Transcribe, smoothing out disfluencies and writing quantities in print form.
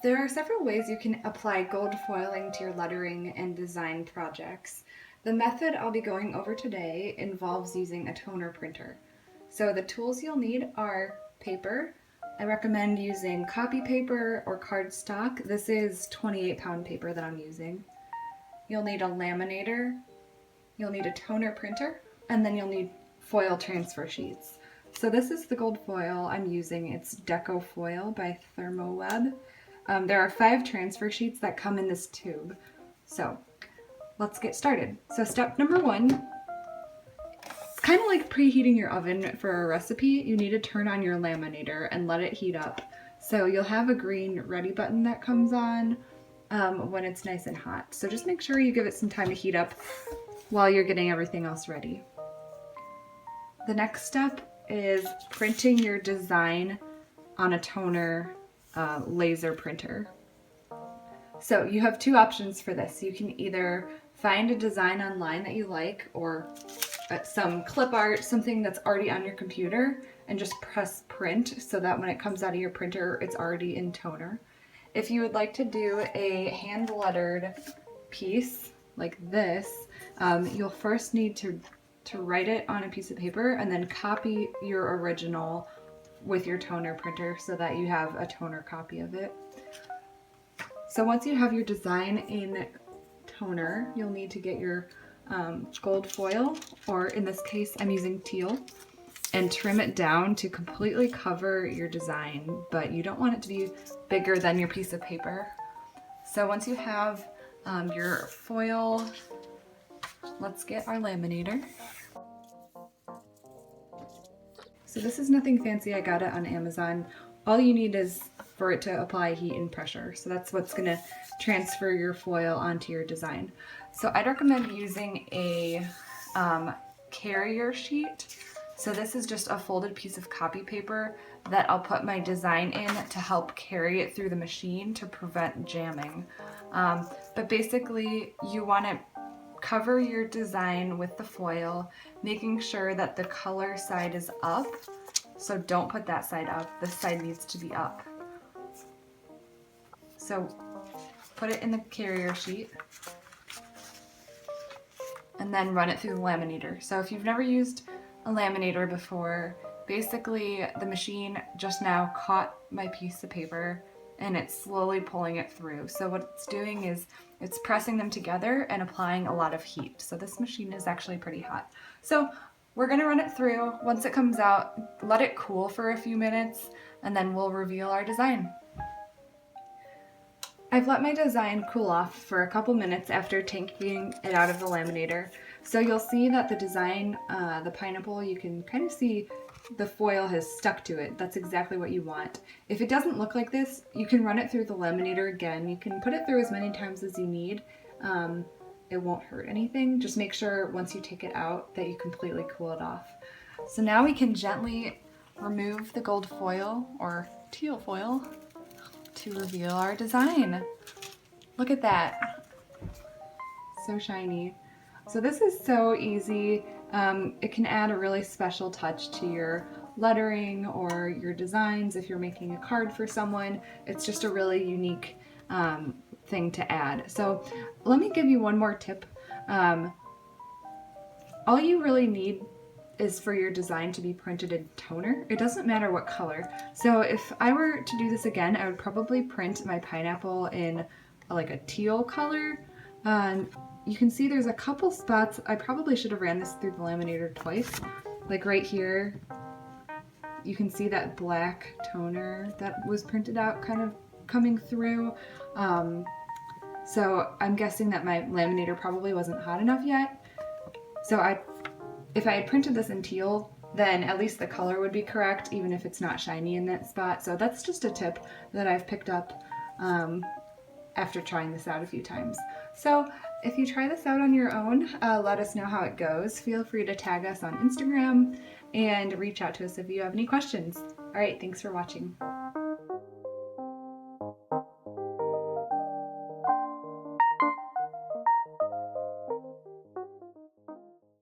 There are several ways you can apply gold foiling to your lettering and design projects. The method I'll be going over today involves using a toner printer. So the tools you'll need are paper. I recommend using copy paper or cardstock. This is 28-pound paper that I'm using. You'll need a laminator, you'll need a toner printer, and then you'll need foil transfer sheets. So this is the gold foil I'm using. It's Deco Foil by ThermoWeb. There are 5 transfer sheets that come in this tube. So let's get started. So step number 1, it's kind of like preheating your oven for a recipe. You need to turn on your laminator and let it heat up. So you'll have a green ready button that comes on when it's nice and hot. So just make sure you give it some time to heat up while you're getting everything else ready. The next step is printing your design on a toner laser printer. So you have 2 options for this. You can either find a design online that you like, or some clip art, something that's already on your computer, and just press print so that when it comes out of your printer, it's already in toner. If you would like to do a hand lettered piece like this, you'll first need to write it on a piece of paper and then copy your original with your toner printer so that you have a toner copy of it. So once you have your design in toner, you'll need to get your gold foil, or in this case I'm using teal, and trim it down to completely cover your design, but you don't want it to be bigger than your piece of paper. So once you have your foil, let's get our laminator. So this is nothing fancy, I got it on Amazon. All you need is for it to apply heat and pressure. So that's what's gonna transfer your foil onto your design. So I'd recommend using a carrier sheet. So this is just a folded piece of copy paper that I'll put my design in to help carry it through the machine to prevent jamming. But basically you wanna cover your design with the foil, making sure that the color side is up. So don't put that side up, this side needs to be up. So put it in the carrier sheet and then run it through the laminator. So if you've never used a laminator before, basically the machine just now caught my piece of paper and it's slowly pulling it through. So what it's doing is it's pressing them together and applying a lot of heat. So this machine is actually pretty hot. So we're gonna run it through. Once it comes out, let it cool for a few minutes and then we'll reveal our design. I've let my design cool off for a couple minutes after taking it out of the laminator. So you'll see that the design, the pineapple, you can kind of see the foil has stuck to it. That's exactly what you want. If it doesn't look like this, you can run it through the laminator again. You can put it through as many times as you need. It won't hurt anything. Just make sure once you take it out that you completely cool it off. So now we can gently remove the gold foil or teal foil to reveal our design. Look at that. So shiny. So this is so easy. It can add a really special touch to your lettering or your designs if you're making a card for someone. It's just a really unique thing to add. So let me give you one more tip. All you really need is for your design to be printed in toner. It doesn't matter what color. So if I were to do this again, I would probably print my pineapple in like a teal color. You can see there's a couple spots. I probably should have ran this through the laminator twice. Like right here, you can see that black toner that was printed out kind of coming through. So I'm guessing that my laminator probably wasn't hot enough yet. So if I had printed this in teal, then at least the color would be correct, even if it's not shiny in that spot. So that's just a tip that I've picked up after trying this out a few times. So if you try this out on your own, let us know how it goes. Feel free to tag us on Instagram and reach out to us if you have any questions. All right, thanks for watching.